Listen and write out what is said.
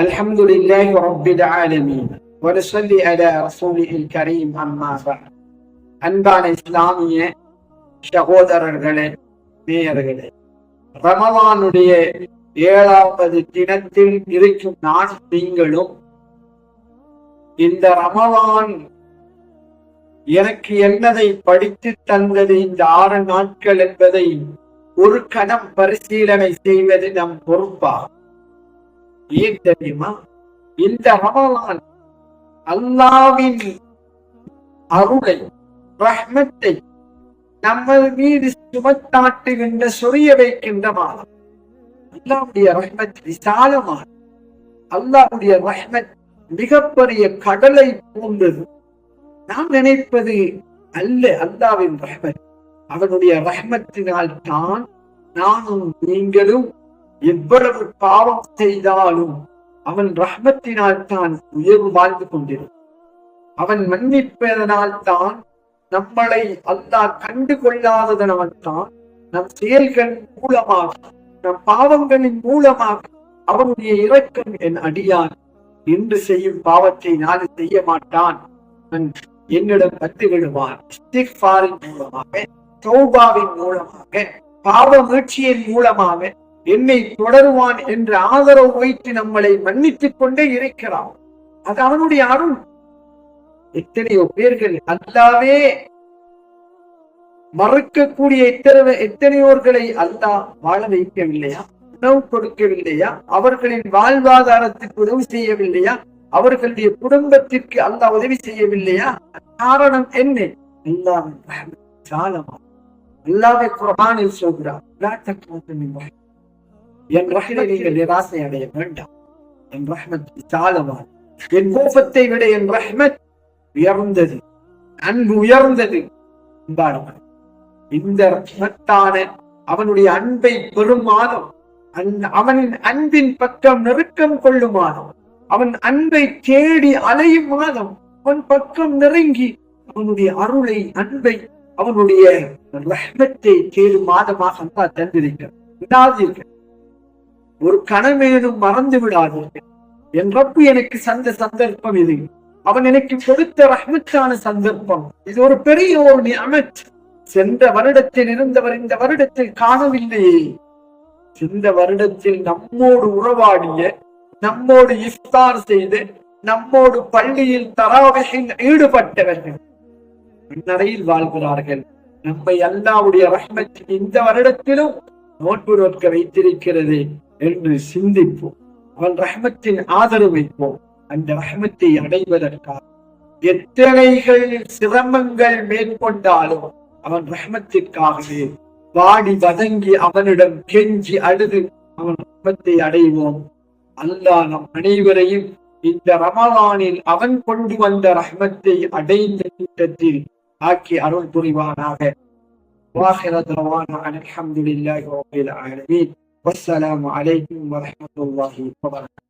الحمد لله رب العالمين ونصلي على رسوله الكريم أما بعد. அன்பான இஸ்லாமிய சகோதரர்களே, நேயர்களே, ரமலானுடைய 7வது தினத்தில் இருக்கும் நான் நீங்களும் இந்த ரமலான் எனக்கு என்னதை படித்து தந்தது இந்த 6 நாட்கள் என்பதை ஒரு கணம் பரிசீலனை செய்வது நம் பொறுப்பாகும். ஏன் தெரியுமா? இந்த ரமலான் அல்லாஹ்வின் அருளை, ரஹ்மத்தை நம்ம மீது சுமத்தாட்டுகின்ற, சொரிய வைக்கின்ற மாதம். அல்லாஹ்வுடைய ரஹ்மத் விசாலமான, அல்லாஹ்வுடைய ரஹ்மத் மிகப்பெரிய கடலை போன்றது. நாம் நினைப்பது அல்ல அல்லாஹ்வின் ரஹ்மத். அவனுடைய ரஹ்மத்தினால் தான் நானும் நீங்களும் எவ்வளவு பாவம் செய்தாலும் அவன் ரஹ்மத்தினால் தான் உயர்வு வாழ்ந்து கொண்டிருக்கும். அவன் மன்னிப்பதனால் தான், நம்மளை அல்லாஹ் கண்டு கொள்ளாததனால் தான், நம் செயல்கள் மூலமாக, நம் பாவங்களின் மூலமாக அவனுடைய இரக்கம் என் அடியான் இன்று செய்யும் பாவத்தை நாளை செய்ய மாட்டான், என்னிடம் வந்து விடுவான். இஸ்திக்ஃபாரின் மூலமாக, தௌபாவின் மூலமாக, பாவ மீட்சியின் மூலமாக என்னை தொடருவான் என்ற ஆதரவு வைத்து நம்மளை மன்னித்துக் கொண்டே இருக்கிறான். அது அவனுடைய அருள். எத்தனையோ பேர்கள் அல்லாவே மறுக்கக்கூடிய எத்தனையோர்களை அல்லாஹ் வாழ வைக்கவில்லையா? உணவு கொடுக்கவில்லையா? அவர்களின் வாழ்வாதாரத்துக்கு உதவி செய்யவில்லையா? அவர்களுடைய குடும்பத்திற்கு அல்லாஹ் உதவி செய்யவில்லையா? காரணம் என்ன? அல்லாஹ்வே குர்ஆனில் சொல்கிறார், என் ரஹ்மத்தை நீங்கள் நிராசை அடைய வேண்டாம். என் ரஹ்மத் விசாலமான, என் கோபத்தை விட என் ரஹ்மத் உயர்ந்தது, அன்பு உயர்ந்தது. இந்த ரஹ்மத்தான அவனுடைய அன்பை பெறும் மாதம், அவனின் அன்பின் பக்கம் நெருக்கம் கொள்ளும் மாதம், அவன் அன்பை தேடி அலையும் மாதம், அவன் பக்கம் நெருங்கி அவனுடைய அருளை, அன்பை, அவனுடைய ரஹ்மத்தை தேடும் மாதமாக அல்லாஹ் தந்திருக்கிறார். ஒரு கணமேனும் மறந்து விடாதீர்கள். என் ரப்பு எனக்கு சந்தர்ப்பம் இது. அவன் எனக்கு கொடுத்த ரஹ்மத்தான சந்தர்ப்பம். இது ஒரு பெரிய ஒரு நிஅமத். சென்ற வருடத்தில் இருந்தவர் இந்த வருடத்தில் காணவில்லையே. சென்ற வருடத்தில் நம்மோடு உறவாடிய, நம்மோடு இஃப்தார் செய்து, நம்மோடு பள்ளியில் தராவீஹில் ஈடுபட்டவர்கள் நடையில் வாழ்கிறார்கள். நம்மை அல்லாஹ்வுடைய ரஹ்மத் இந்த வருடத்திலும் நோன்பு நோக்க வைத்திருக்கிறது என்று சிந்திப்போம். அவன் ரஹ்மத்தின் ஆதரவு வைப்போம். அந்த ரஹ்மத்தை அடைவதற்காக எத்தனைகள் சிரமங்கள் மேற்கொண்டாலும் அவன் ரஹ்மத்திற்காகவே வாடி வதங்கி அவனிடம் கெஞ்சி அழுது அவன் ரஹ்மத்தை அடைவோம். அல்லாஹ் நம் அனைவரையும் இந்த ரமலானில் அவன் கொண்டு வந்த ரஹ்மத்தை அடைந்த கூட்டத்தில் ஆக்கி அருள் புரிவானாக. وآخر دعوانا أن الحمد لله رب العالمين والسلام عليكم ورحمة الله وبركاته.